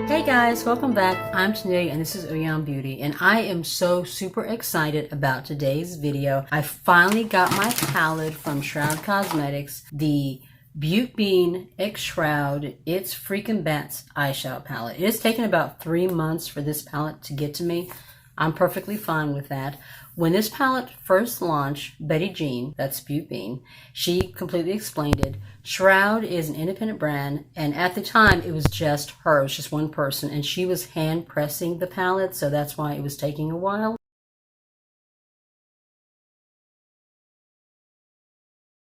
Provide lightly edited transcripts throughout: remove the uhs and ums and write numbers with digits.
Hey guys, welcome back. I'm Tanealyakimbeauty and this is Beauty, and I am so super excited about today's video. I finally got my palette from Shroud Cosmetics, the Beautbean X Shroud It's Freaking Bats eyeshadow palette. It has taken about 3 months for this palette to get to me. I'm perfectly fine with that. When this palette first launched, Betty Jean, that's Beautbean, she completely explained it. Shroud is an independent brand, and at the time it was just her, it was just one person, and she was hand pressing the palette, so that's why it was taking a while.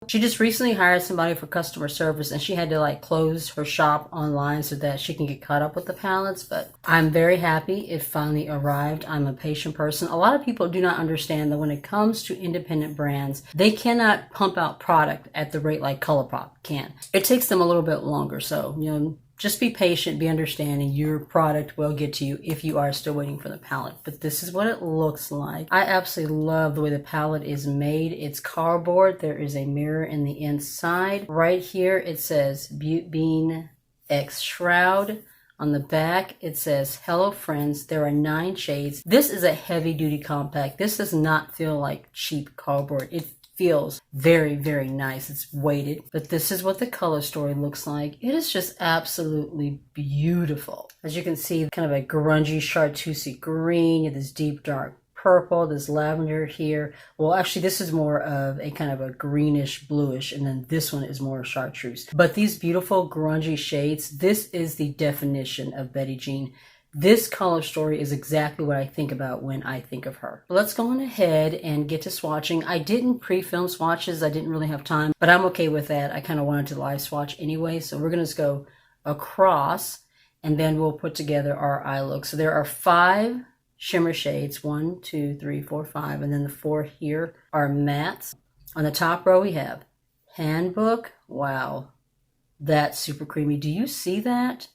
She just recently hired somebody for customer service, and she had to close her shop online so that she can get caught up with the palettes. But I'm very happy it finally arrived. I'm a patient person. A lot of people do not understand that when it comes to independent brands, they cannot pump out product at the rate like Colourpop can. It takes them a little bit longer. So, just be patient, be understanding. Your product will get to you if you are still waiting for the palette. But this is what it looks like. I absolutely love the way the palette is made. It's cardboard. There is a mirror in the inside. Right here it says Beautbean X Shroud. On the back it says, hello friends, there are 9 shades. This is a heavy duty compact. This does not feel like cheap cardboard. It feels very, very nice. It's weighted, but this is what the color story looks like. It is just absolutely beautiful. As you can see, kind of a grungy chartreusey green, this deep dark purple, this lavender here. Well, actually this is more of a kind of a greenish bluish, and then this one is more chartreuse. But these beautiful grungy shades, this is the definition of Betty Jean. This color story is exactly what I think about when I think of her. Let's go on ahead and get to swatching. I didn't pre-film swatches. I didn't really have time, but I'm okay with that. I kind of wanted to live swatch anyway. So we're going to just go across and then we'll put together our eye look. So there are 5 shimmer shades, 1, 2, 3, 4, 5. And then the 4 here are mattes. On the top row, we have Handbook. Wow, that's super creamy. Do you see that?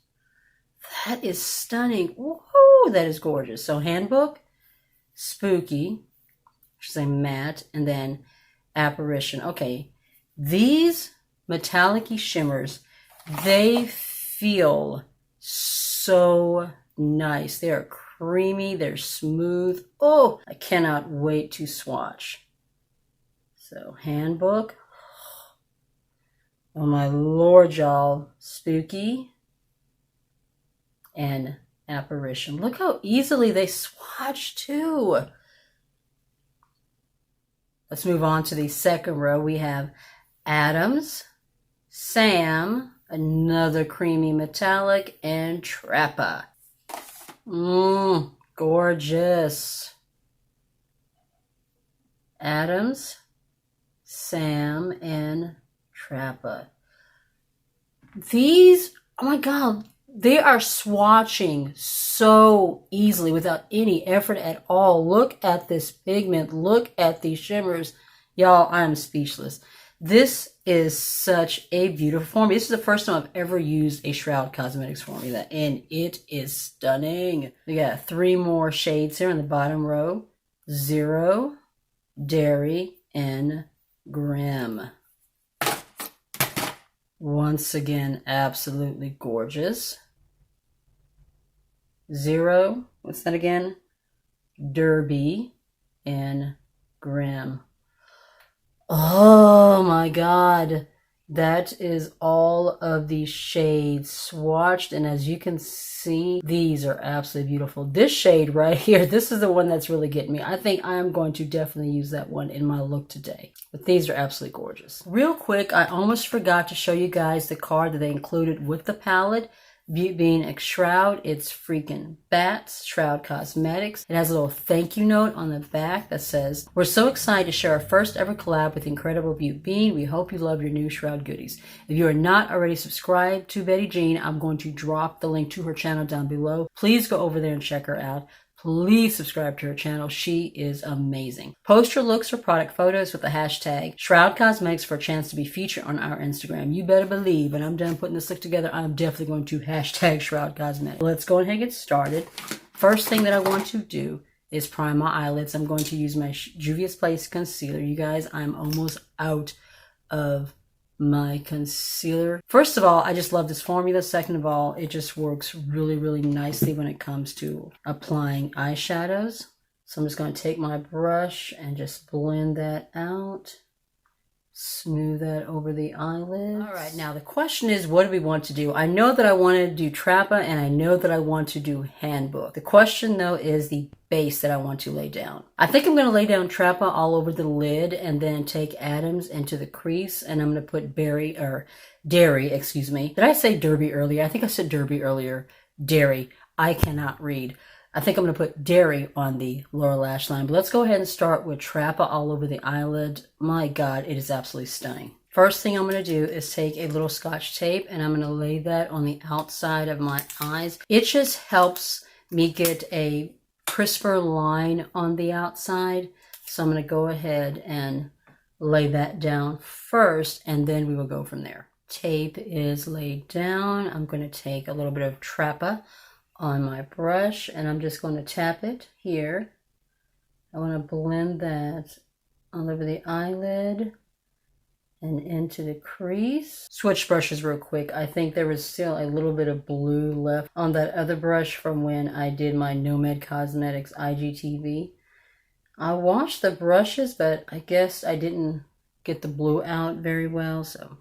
That is stunning. Woohoo, that is gorgeous. So Handbook, Spooky, which is a matte, and then Apparition. Okay, these metallic-y shimmers, they feel so nice. They are creamy, they're smooth. Oh, I cannot wait to swatch. So Handbook. Oh my Lord, y'all. Spooky. And Apparition. Look how easily they swatch too. Let's move on to the second row. We have Adams, Sam, another creamy metallic, and Trappa. Gorgeous. Adams, Sam, and Trappa. These, oh my God, they are swatching so easily without any effort at all. Look at this pigment. Look at these shimmers. Y'all, I am speechless. This is such a beautiful formula. This is the first time I've ever used a Shroud Cosmetics formula, and it is stunning. We got 3 more shades here in the bottom row. Zero, Dairy, and Creme. Once again, absolutely gorgeous. Zero, what's that again? Derby and Creme. Oh my God. That is all of these shades swatched, and as you can see, these are absolutely beautiful. This shade right here, this is the one that's really getting me. I think I'm going to definitely use that one in my look today. But these are absolutely gorgeous. Real quick, I almost forgot to show you guys the card that they included with the palette. Beautbean X Shroud, It's Freaking Bats, Shroud Cosmetics. It has a little thank you note on the back that says, we're so excited to share our first ever collab with incredible Beautbean. We hope you love your new Shroud goodies. If you are not already subscribed to Betty Jean, I'm going to drop the link to her channel down below. Please go over there and check her out. Please subscribe to her channel. She is amazing. Post your looks or product photos with the hashtag Shroud Cosmetics for a chance to be featured on our Instagram. You better believe when I'm done putting this look together, I'm definitely going to hashtag Shroud Cosmetics. Let's go ahead and get started. First thing that I want to do is prime my eyelids. I'm going to use my Juvias Place concealer. You guys, I'm almost out of my concealer. First of all, I just love this formula. Second of all, it just works really, really nicely when it comes to applying eyeshadows. So I'm just going to take my brush and just blend that out. Smooth that over the eyelids. All right, now the question is, what do we want to do? I know that I want to do Trappa and I know that I want to do Handbook. The question though is the base that I want to lay down. I think I'm going to lay down Trappa all over the lid and then take Adams into the crease, and I'm going to put Dairy, excuse me. Did I say Derby earlier? I think I said Derby earlier. Dairy. I cannot read. I think I'm going to put Dairy on the lower lash line. But let's go ahead and start with Trappa all over the eyelid. My God, it is absolutely stunning. First thing I'm going to do is take a little Scotch tape and I'm going to lay that on the outside of my eyes. It just helps me get a crisper line on the outside. So I'm going to go ahead and lay that down first, and then we will go from there. Tape is laid down. I'm going to take a little bit of Trappa on my brush and I'm just going to tap it here. I want to blend that all over the eyelid and into the crease. Switch brushes real quick. I think there was still a little bit of blue left on that other brush from when I did my Nomad Cosmetics IGTV. I washed the brushes, but I guess I didn't get the blue out very well. So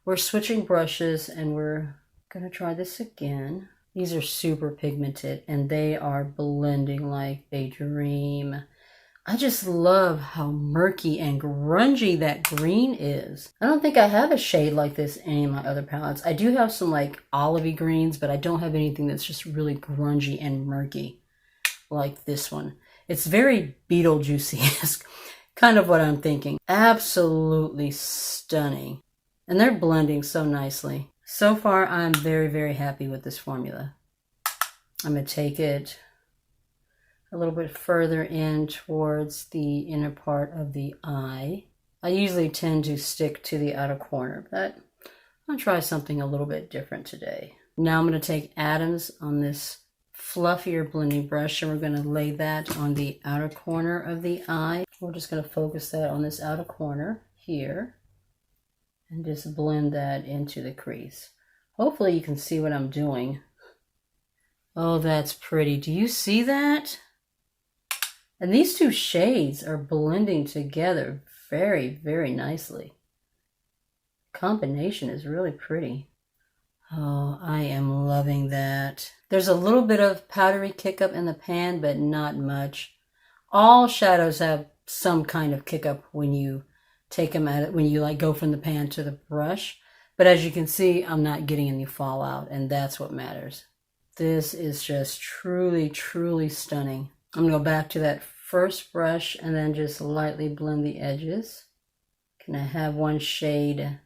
we're switching brushes and we're going to try this again. These are super pigmented and they are blending like a dream. I just love how murky and grungy that green is. I don't think I have a shade like this in any of my other palettes. I do have some like olivey greens, but I don't have anything that's just really grungy and murky like this one. It's very Beetlejuicy-esque, kind of what I'm thinking. Absolutely stunning. And they're blending so nicely. So far, I'm very, very happy with this formula. I'm going to take it a little bit further in towards the inner part of the eye. I usually tend to stick to the outer corner, but I'll try something a little bit different today. Now I'm going to take Adams on this fluffier blending brush and we're going to lay that on the outer corner of the eye. We're just going to focus that on this outer corner here. And just blend that into the crease. Hopefully you can see what I'm doing. Oh, that's pretty. Do you see that? And these two shades are blending together very, very nicely. Combination is really pretty. Oh, I am loving that. There's a little bit of powdery kick up in the pan, but not much. All shadows have some kind of kick up when you take them at it, when you like go from the pan to the brush. But as you can see, I'm not getting any fallout, and that's what matters. This is just truly, truly stunning. I'm going to go back to that first brush and then just lightly blend the edges. Can I have one shade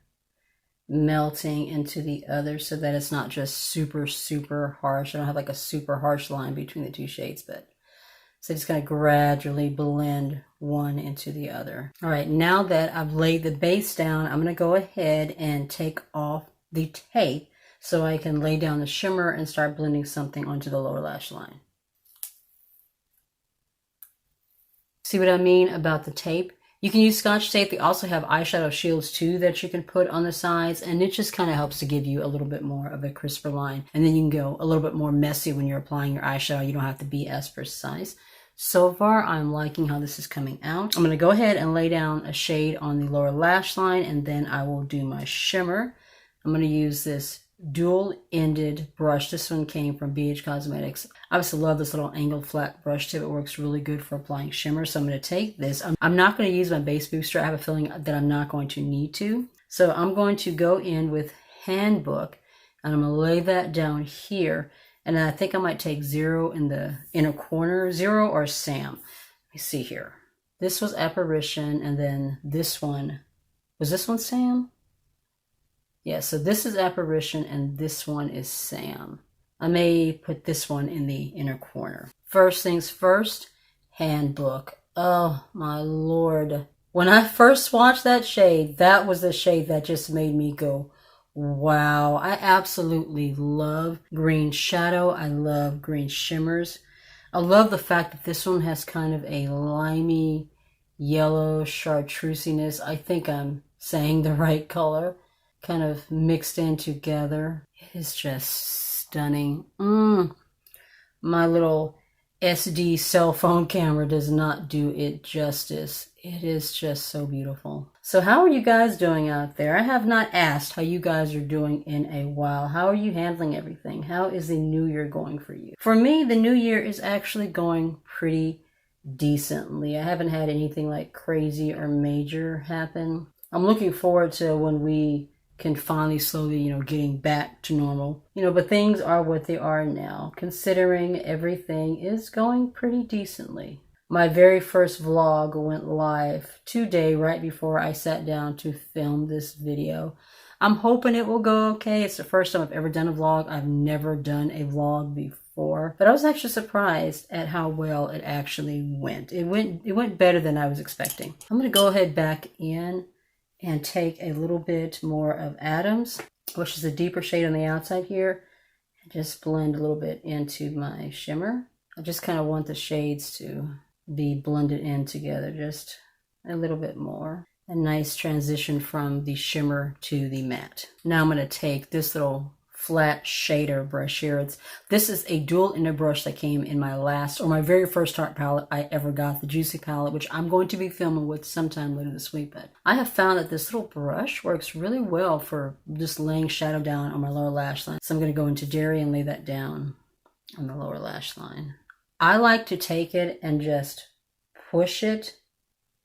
melting into the other so that it's not just super, super harsh? I don't have like a super harsh line between the two shades, but so just going to gradually blend one into the other. All right, now that I've laid the base down, I'm going to go ahead and take off the tape so I can lay down the shimmer and start blending something onto the lower lash line. See what I mean about the tape? You can use Scotch tape. They also have eyeshadow shields too that you can put on the sides, and it just kind of helps to give you a little bit more of a crisper line. And then you can go a little bit more messy when you're applying your eyeshadow. You don't have to be as precise. So far, I'm liking how this is coming out. I'm going to go ahead and lay down a shade on the lower lash line, and then I will do my shimmer. I'm going to use this dual-ended brush. This one came from BH Cosmetics. I obviously love this little angled flat brush tip. It works really good for applying shimmer. So I'm going to take this. I'm not going to use my base booster. I have a feeling that I'm not going to need to. So I'm going to go in with Handbook, and I'm going to lay that down here. And I think I might take Zero in the inner corner. Zero or Sam. Let me see here. This was Apparition, and then this one. Was this one Sam? Yeah, so this is Apparition, and this one is Sam. I may put this one in the inner corner. First things first, Handbook. Oh, my Lord. When I first swatched that shade, that was the shade that just made me go, wow. I absolutely love green shadow. I love green shimmers. I love the fact that this one has kind of a limey yellow chartreusiness. I think I'm saying the right color, kind of mixed in together. It is just stunning. My little SD cell phone camera does not do it justice. It is just so beautiful. So how are you guys doing out there? I have not asked how you guys are doing in a while. How are you handling everything? How is the new year going for you? For me, the new year is actually going pretty decently. I haven't had anything like crazy or major happen. I'm looking forward to when we can finally slowly, getting back to normal. But things are what they are now, considering everything is going pretty decently. My very first vlog went live today, right before I sat down to film this video. I'm hoping it will go okay. It's the first time I've ever done a vlog. I've never done a vlog before, but I was actually surprised at how well it actually went. It went better than I was expecting. I'm gonna go ahead back in and take a little bit more of Adams, which is a deeper shade on the outside here, and just blend a little bit into my shimmer. I just kind of want the shades to be blended in together just a little bit more. A nice transition from the shimmer to the matte. Now I'm going to take this little flat shader brush here. This is a dual ended brush that came in my very first Tarte palette I ever got, the Juicy palette, which I'm going to be filming with sometime later this week. But I have found that this little brush works really well for just laying shadow down on my lower lash line. So I'm going to go into Dairy and lay that down on the lower lash line. I like to take it and just push it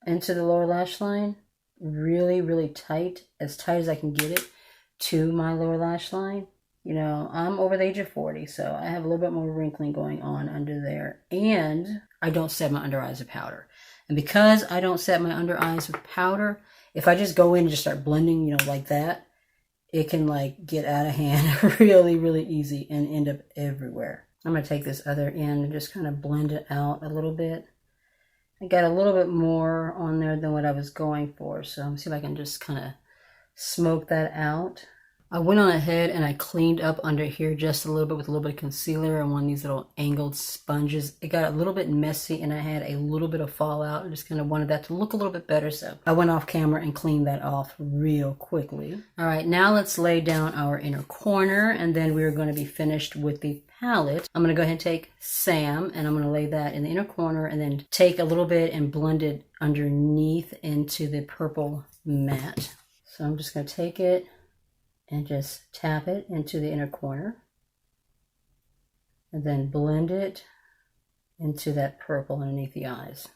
into the lower lash line really, really tight as I can get it to my lower lash line. I'm over the age of 40, so I have a little bit more wrinkling going on under there. And I don't set my under eyes with powder. And because I don't set my under eyes with powder, if I just go in and just start blending, like that, it can get out of hand really, really easy and end up everywhere. I'm going to take this other end and just kind of blend it out a little bit. I got a little bit more on there than what I was going for, so I'm see if I can just kind of smoke that out. I went on ahead and I cleaned up under here just a little bit with a little bit of concealer and one of these little angled sponges. It got a little bit messy and I had a little bit of fallout. I just kind of wanted that to look a little bit better, so I went off camera and cleaned that off real quickly. All right, now let's lay down our inner corner and then we're going to be finished with the palette. I'm going to go ahead and take Sam and I'm going to lay that in the inner corner and then take a little bit and blend it underneath into the purple matte. So I'm just going to take it and just tap it into the inner corner and then blend it into that purple underneath the eyes.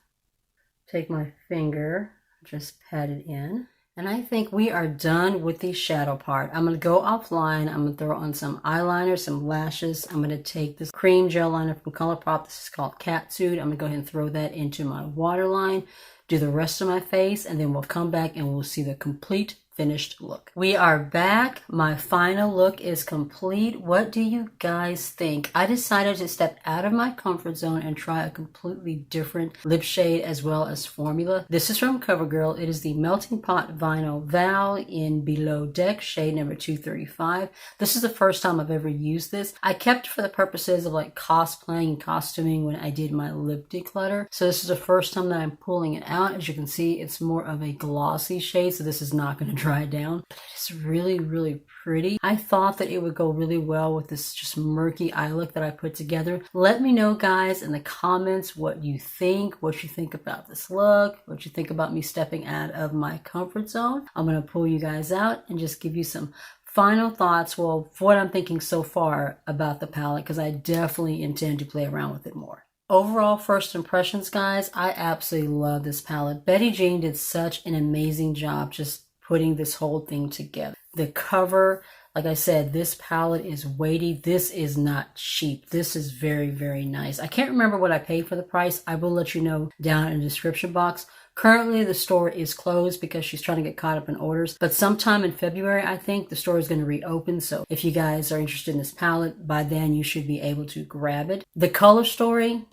Take my finger, just pat it in, and I think we are done with the shadow part. I'm going to go offline. I'm going to throw on some eyeliner, some lashes. I'm going to take this cream gel liner from Colourpop. This is called Catsuit. I'm going to go ahead and throw that into my waterline, do the rest of my face, and then we'll come back and we'll see the complete finished look. We are back. My final look is complete. What do you guys think? I decided to step out of my comfort zone and try a completely different lip shade as well as formula. This is from Covergirl. It is the Melting Pot Vinyl Val in Below Deck, shade number 235. This is the first time I've ever used this. I kept it for the purposes of cosplaying and costuming when I did my lip declutter. So this is the first time that I'm pulling it out. As you can see, it's more of a glossy shade, so this is not going to dry down, but it's really, really pretty. I thought that it would go really well with this just murky eye look that I put together. Let me know, guys, in the comments what you think about this look, what you think about me stepping out of my comfort zone. I'm going to pull you guys out and just give you some final thoughts, well, for what I'm thinking so far about the palette, because I definitely intend to play around with it more. Overall first impressions, guys, I absolutely love this palette. Betty Jean did such an amazing job just putting this whole thing together. The cover, like I said, this palette is weighty. This is not cheap. This is very, very nice. I can't remember what I paid for the price. I will let you know down in the description box. Currently, the store is closed because she's trying to get caught up in orders. But sometime in February, I think, the store is going to reopen. So if you guys are interested in this palette, by then you should be able to grab it. The color story,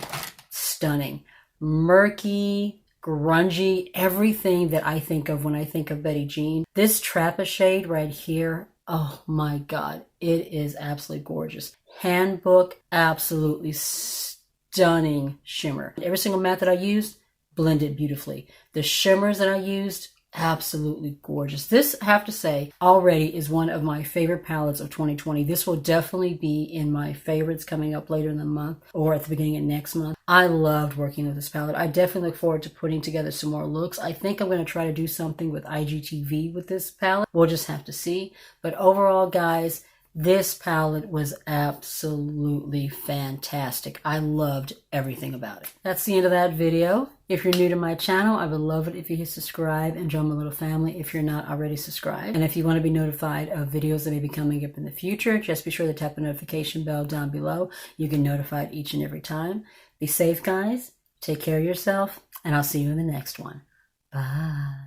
stunning. Murky, grungy, everything that I think of when I think of Betty Jean. This Trappist shade right here, oh my God, it is absolutely gorgeous. Handbook, absolutely stunning shimmer. Every single matte that I used, blended beautifully. The shimmers that I used, absolutely gorgeous. This, I have to say, already is one of my favorite palettes of 2020. This will definitely be in my favorites coming up later in the month or at the beginning of next month. I loved working with this palette. I definitely look forward to putting together some more looks. I think I'm going to try to do something with IGTV with this palette. We'll just have to see. But overall, guys, this palette was absolutely fantastic. I loved everything about it. That's the end of that video. If you're new to my channel, I would love it if you hit subscribe and join my little family if you're not already subscribed. And if you want to be notified of videos that may be coming up in the future, just be sure to tap the notification bell down below. You get notified each and every time. Be safe, guys. Take care of yourself, and I'll see you in the next one. Bye.